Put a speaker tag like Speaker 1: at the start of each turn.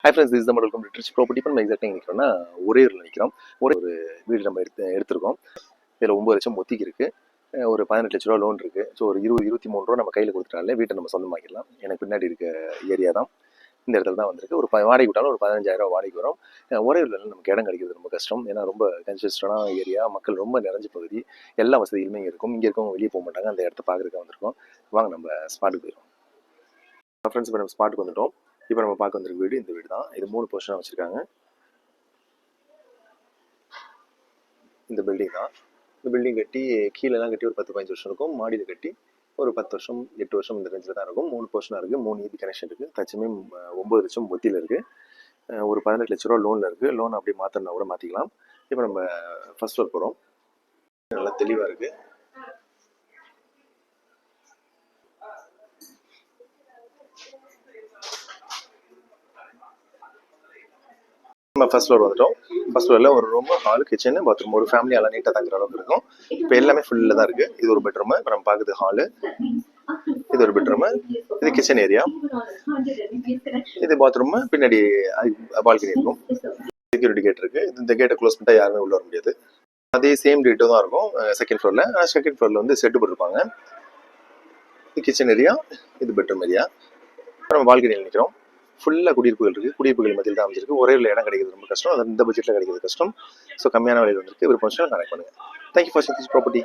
Speaker 1: Hi friends, this நம்ம welcome to rich property. இப்போ நம்ம எக்ஸாக்டாக நிற்கிறோம்னா ஒரேயூரில் நிற்கிறோம். ஒரு வீடு நம்ம எடுத்திருக்கோம். இதில் 9 லட்சம் ஒத்திக்கு இருக்குது. ஒரு 18 லட்ச ரூபா லோன் இருக்குது. ஸோ ஒரு 23 ரூபா நம்ம கையில் கொடுத்துட்டாலே வீட்டை நம்ம சொந்தமாக்கிடலாம். எனக்கு பின்னாடி இருக்க ஏரியா தான், இந்த இடத்துல தான் வந்திருக்கு. ஒரு வாடகை விட்டாலும் ஒரு 15,000 ரூபா வாடகை வரும். ஒரேயூரில் நமக்கு இடம் கிடைக்கிறது ரொம்ப கஷ்டம். ஏன்னா ரொம்ப கன்ஜஸ்டடான ஏரியா, மக்கள் ரொம்ப நிறைஞ்ச பகுதி, எல்லா வசதிகளுமே இங்கே இருக்கும். இங்கே இருக்கவங்க வெளியே போக மாட்டாங்க. அந்த இடத்த பார்க்குறதுக்கு வந்திருக்கோம். வாங்க நம்ம ஸ்பாட்டுக்கு போயிடும். ஃப்ரெண்ட்ஸ், இப்போ நம்ம ஸ்பாட்டுக்கு வந்துட்டோம். இப்போ நம்ம பார்க்க வந்திருக்க வீடு இந்த வீடு தான். இது 3 போர்ஷனாக வச்சுருக்காங்க. இந்த பில்டிங் தான். இந்த பில்டிங் கட்டி கீழெல்லாம் கட்டி ஒரு 10-15 வருஷம் இருக்கும். மாடியில் கட்டி ஒரு 10 வருஷம் 8 வருஷம் இந்த ரேஞ்சில் தான் இருக்கும். 3 போர்ஷனாக இருக்குது. 3 EB கனெக்ஷன் இருக்குது. தச்சமே 9 லட்சம் ஒத்தியில் இருக்குது. ஒரு 18 லட்ச ரூபா லோனில் இருக்குது. லோன் அப்படி மாற்றினா கூட மாற்றிக்கலாம். இப்போ நம்ம ஃபர்ஸ்ட் ஃப்ளோர் போகிறோம். நல்லா தெளிவாக இருக்குது. நம்ம ஃபர்ஸ்ட் ஃப்ளோர் வந்துட்டோம். ஃபர்ஸ்ட் ஃப்ளோரில் ஒரு ரூம், ஹால், கிச்சன், பாத்ரூம், ஒரு ஃபேமிலி எல்லாம் நீட்டாக தங்குற அளவுக்கு இருக்கும். இப்போ எல்லாமே ஃபுல்லாக தான் இருக்குது. இது ஒரு பெட்ரூமு. இப்போ நம்ம பார்க்குறது ஹாலு. இது ஒரு பெட்ரூமு. இது கிச்சன் ஏரியா. இது பாத்ரூமு. பின்னாடி பால்கனி இருக்கும். செக்யூரிட்டி கேட் இருக்குது. இந்த கேட்டை க்ளோஸ் பண்ணிட்டா யாருமே உள்ள வர முடியாது. அதே சேம் டேட்டும் தான் இருக்கும் செகண்ட் ஃப்ளோரில். ஆனால் செகண்ட் ஃப்ளோரில் வந்து செட்டு போட்டிருப்பாங்க. இது கிச்சன் ஏரியா, இது பெட்ரூம் ஏரியா. நம்ம பால்கனியில் நிற்கிறோம். ஃபுல்லாக குடியிருப்புகள் இருக்குது. குடியிருப்புகள் மத்தியில் தான் அமைச்சிருக்கு. ஒரே இடத்துல இடம் கிடைக்கிறது ரொம்ப கஷ்டம். அது இந்த பட்ஜெட்டில் கிடைக்கிறது கஷ்டம். ஸோ கம்மியான விலையில் வந்திருக்கு. விருப்பம் கனெக்ட் பண்ணுங்கள். தேங்க்யூ ஃபார் வாட்சிங் திஸ் ப்ராப்பர்ட்டி.